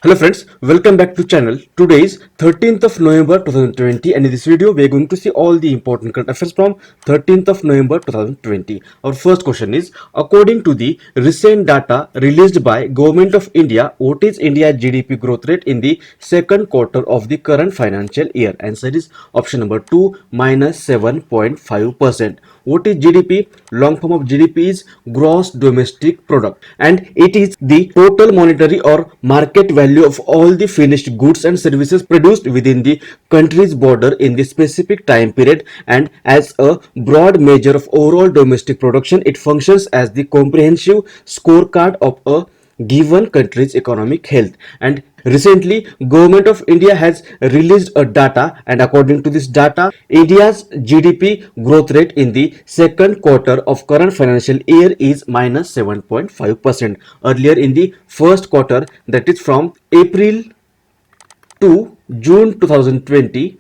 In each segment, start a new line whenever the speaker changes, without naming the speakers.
Hello friends, welcome back to channel. Today is 13th of November 2020 and in this video we are going to see all the important current affairs from 13th of November 2020. Our first question is, according to the recent data released by Government of India, what is India's GDP growth rate in the second quarter of the current financial year? Answer is option number 2, minus 7.5%. What is GDP? Long form of GDP is gross domestic product and it is the total monetary or market value of all the finished goods and services produced within the country's border in the specific time period, and as a broad measure of overall domestic production it functions as the comprehensive scorecard of a given country's economic health. And recently government of India has released a data, and according to this data India's GDP growth rate in the second quarter of current financial year is minus 7.5%. Earlier in the first quarter, that is from April to June 2020,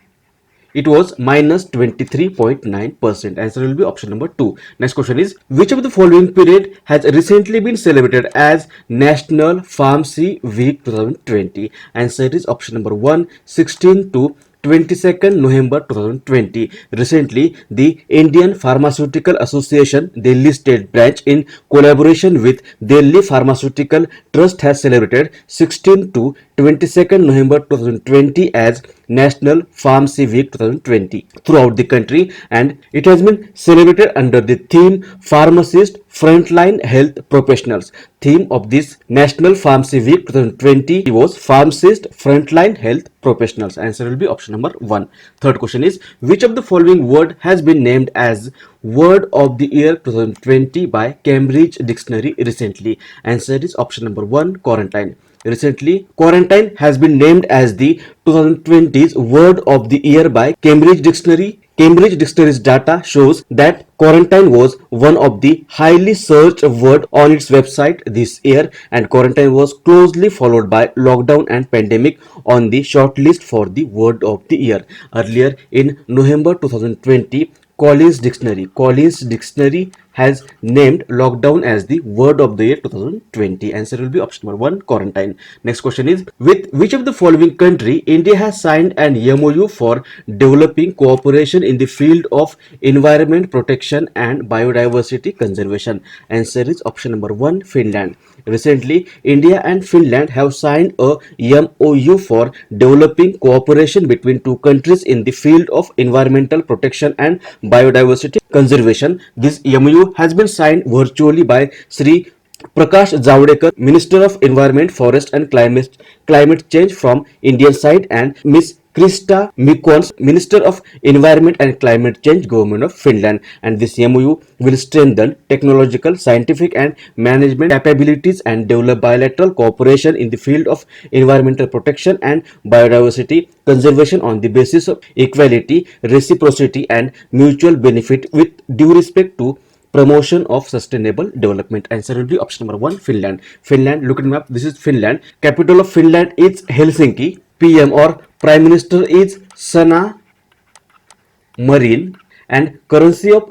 it was minus 23.9%. Answer will be option number 2. Next question is, which of the following period has recently been celebrated as National Pharmacy Week 2020? Answer is option number 1, 16 to 22nd November 2020. Recently, the Indian Pharmaceutical Association Delhi State Branch in collaboration with Delhi Pharmaceutical Trust has celebrated 16 to 22nd November 2020 as National Pharmacy Week 2020 throughout the country, and it has been celebrated under the theme Pharmacist Frontline Health Professionals. Theme of this National Pharmacy Week 2020 was Pharmacist Frontline Health Professionals. Answer will be option number 1. Third question is, which of the following word has been named as Word of the Year 2020 by Cambridge Dictionary recently? Answer is option number 1, quarantine. Recently, quarantine has been named as the 2020's Word of the Year by Cambridge Dictionary. Cambridge Dictionary's data shows that quarantine was one of the highly searched words on its website this year, and quarantine was closely followed by lockdown and pandemic on the shortlist for the Word of the Year. Earlier in November 2020, Collins Dictionary has named lockdown as the word of the year 2020. Answer will be option number 1, quarantine. Next question is, with which of the following country India has signed an MOU for developing cooperation in the field of environment protection and biodiversity conservation? Answer is option number 1, Finland. Recently, India and Finland have signed a MOU for developing cooperation between two countries in the field of environmental protection and biodiversity conservation. This MOU has been signed virtually by Sri Prakash Javadekar, Minister of Environment, Forest and Climate Change from Indian side, and Ms. Krista Mikkonen, Minister of Environment and Climate Change, Government of Finland. And this MOU will strengthen technological, scientific and management capabilities and develop bilateral cooperation in the field of environmental protection and biodiversity conservation on the basis of equality, reciprocity and mutual benefit with due respect to promotion of sustainable development. Answer will be option number 1, Finland. Finland, look at the map. This is Finland. Capital of Finland is Helsinki. PM or Prime Minister is Sanna Marin, and currency of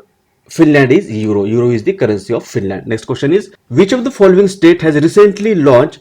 Finland is Euro. Euro is the currency of Finland. Next question is, which of the following state has recently launched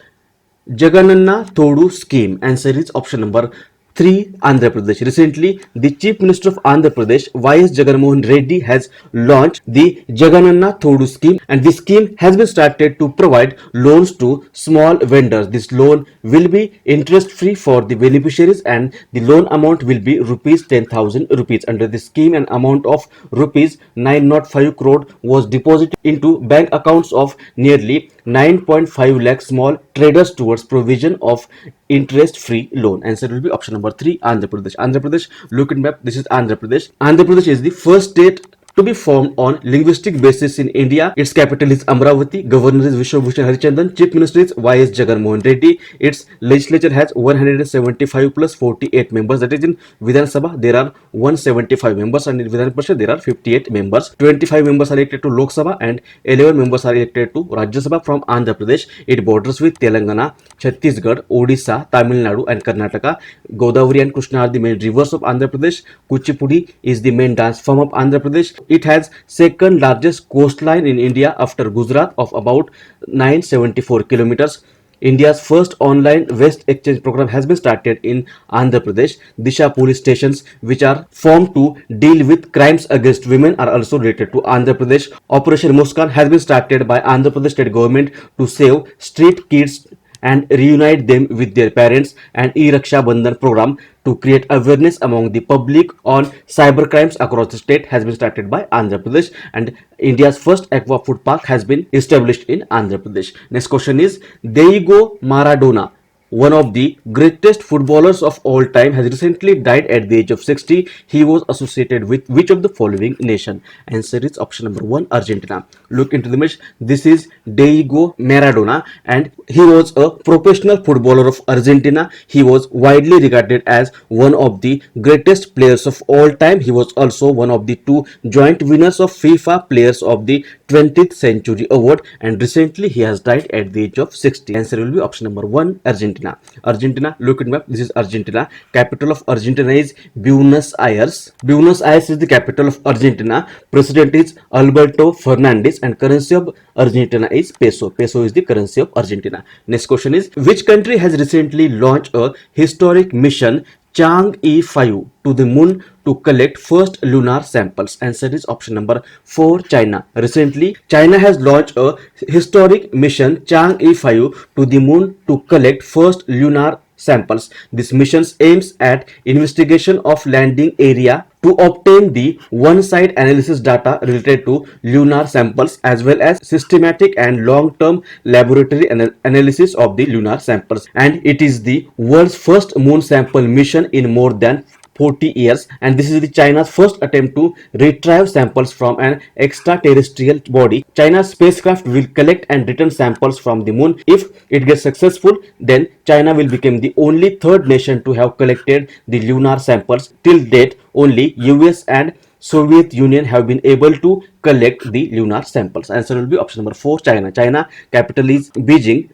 Jagananna Thodu Scheme? Answer is option number 3, Andhra Pradesh. Recently, the Chief Minister of Andhra Pradesh, Y.S. Jagannath Reddy, has launched the Jagananna Thodu Scheme, and this scheme has been started to provide loans to small vendors. This loan will be interest-free for the beneficiaries, and the loan amount will be rupees 10,000 rupees. Under this scheme, an amount of rupees 905 crore was deposited into bank accounts of nearly 9.5 lakh small traders towards provision of interest-free loan. Answer will be option number 3, Andhra Pradesh. Andhra Pradesh, look at map. This is Andhra Pradesh. Andhra Pradesh is the first state to be formed on linguistic basis in India. Its capital is Amravati. Governor is Vishwabhushan Harichandan. Chief Minister is Y.S. Jagannath Reddy. Its legislature has 175 plus 48 members. That is, in Vidhan Sabha there are 175 members, and in Vidhan Parishad there are 58 members. 25 members are elected to Lok Sabha and 11 members are elected to Rajya Sabha from Andhra Pradesh. It borders with Telangana, Chhattisgarh, Odisha, Tamil Nadu and Karnataka. Godavari and Krishna are the main rivers of Andhra Pradesh. Kuchipudi is the main dance form of Andhra Pradesh. It has second largest coastline in India after Gujarat of about 974 kilometers. India's first online waste exchange program has been started in Andhra Pradesh. Disha police stations, which are formed to deal with crimes against women, are also related to Andhra Pradesh. Operation Muskan has been started by Andhra Pradesh state government to save street kids and reunite them with their parents, and E-Raksha Bandhan program to create awareness among the public on cyber crimes across the state has been started by Andhra Pradesh, and India's first aqua food park has been established in Andhra Pradesh. Next question is Diego Maradona, one of the greatest footballers of all time, has recently died at the age of 60. He was associated with which of the following nation? Answer is option number 1, Argentina. Look into the image. This is Diego Maradona, and he was a professional footballer of Argentina. He was widely regarded as one of the greatest players of all time. He was also one of the 2 joint winners of FIFA Players of the 20th Century Award, and recently he has died at the age of 60. Answer will be option number 1, Argentina. Argentina, look at map. This is Argentina. Capital of Argentina is Buenos Aires. Buenos Aires is the capital of Argentina. President is Alberto Fernandez, and currency of Argentina is peso. Peso is the currency of Argentina. Next question is which country has recently launched a historic mission Chang E5 to the moon to collect first lunar samples? Answer is option number 4, China. Recently, China has launched a historic mission Chang E5 to the moon to collect first lunar samples. This mission aims at investigation of landing area to obtain the one-side analysis data related to lunar samples, as well as systematic and long-term laboratory analysis of the lunar samples. And it is the world's first moon sample mission in more than 40 years, and this is the China's first attempt to retrieve samples from an extraterrestrial body. China's spacecraft will collect and return samples from the moon. If it gets successful, then China will become the only third nation to have collected the lunar samples. Till date, only US and Soviet Union have been able to collect the lunar samples. Answer will be option number 4, China. China capital is Beijing.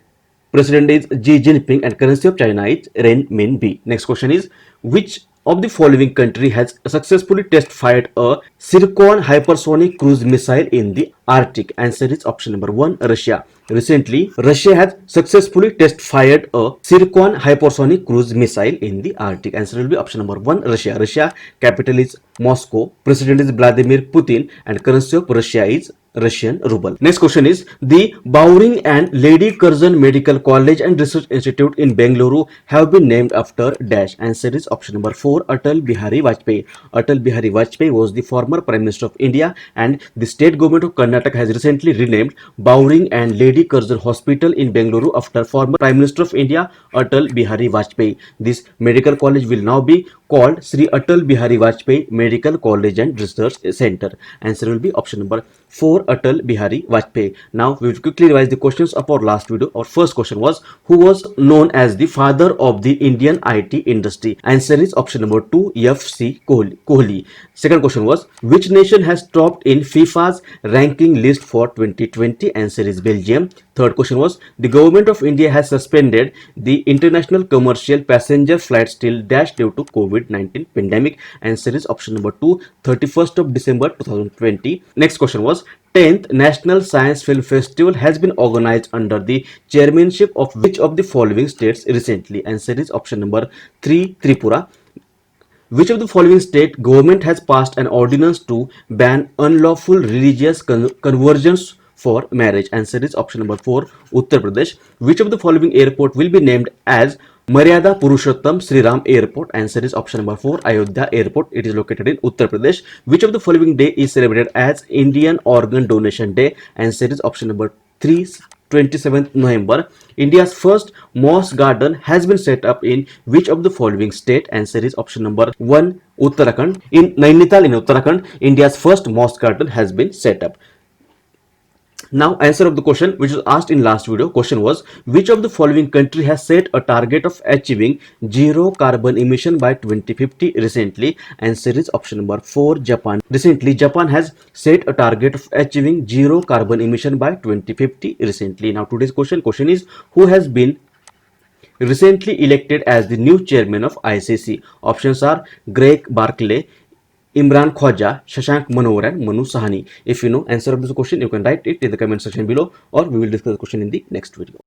President is Xi Jinping, and currency of China is renminbi. Next question is which of the following country has successfully test fired a Zircon hypersonic cruise missile in the Arctic? Answer is option number 1, Russia. Recently, Russia has successfully test fired a Zircon hypersonic cruise missile in the Arctic. Answer will be option number 1, Russia. Russia capital is Moscow. President is Vladimir Putin, and currency of Russia is Russian ruble. Next question is the Bowring and Lady Curzon Medical College and Research Institute in Bengaluru have been named after dash. Answer is option number 4, Atal Bihari Vajpayee. Atal Bihari Vajpayee was the former Prime Minister of India, and the state government of Karnataka has recently renamed Bowring and Lady Curzon Hospital in Bengaluru after former Prime Minister of India Atal Bihari Vajpayee. This medical college will now be called Sri Atal Bihari Vajpayee Medical College and Research Center. Answer will be option number 4, Atal Bihari Vajpayee. Now we will quickly revise the questions of our last video. Our first question was who was known as the father of the Indian IT industry? Answer is option number 2, F.C. Kohli. Second question was which nation has topped in FIFA's ranking list for 2020? Answer is Belgium. Third question was the government of India has suspended the international commercial passenger flights till dash due to COVID-19 pandemic. Answer is option number 2, 31st of December 2020. Next question was 10th National Science Film Festival has been organized under the chairmanship of which of the following states recently? Answer is option number 3, Tripura. Which of the following state government has passed an ordinance to ban unlawful religious conversions for marriage? Answer is option number 4, Uttar Pradesh. Which of the following airport will be named as Maryada Purishottam Shiram Airport? Answer is option number 4, Ayodhya Airport. It is located in Uttar Pradesh. Which of the following day is celebrated as Indian Organ Donation Day? Answer is option number 3, 27th November. India's first mosque garden has been set up in which of the following state? Answer is option number 1, Uttarakhand. In Nainital in Uttarakhand, India's first mosque garden has been set up. Now answer of the question which was asked in last video. Question was which of the following country has set a target of achieving zero carbon emission by 2050 recently? Answer is option number 4, Japan. Recently Japan has set a target of achieving zero carbon emission by 2050 recently. Now today's question is who has been recently elected as the new chairman of ICC? Options are Greg Barclay, Imran Khwaja, Shashank Manohar, and Manu Sahani. If you know answer of this question, you can write it in the comment section below, or we will discuss the question in the next video.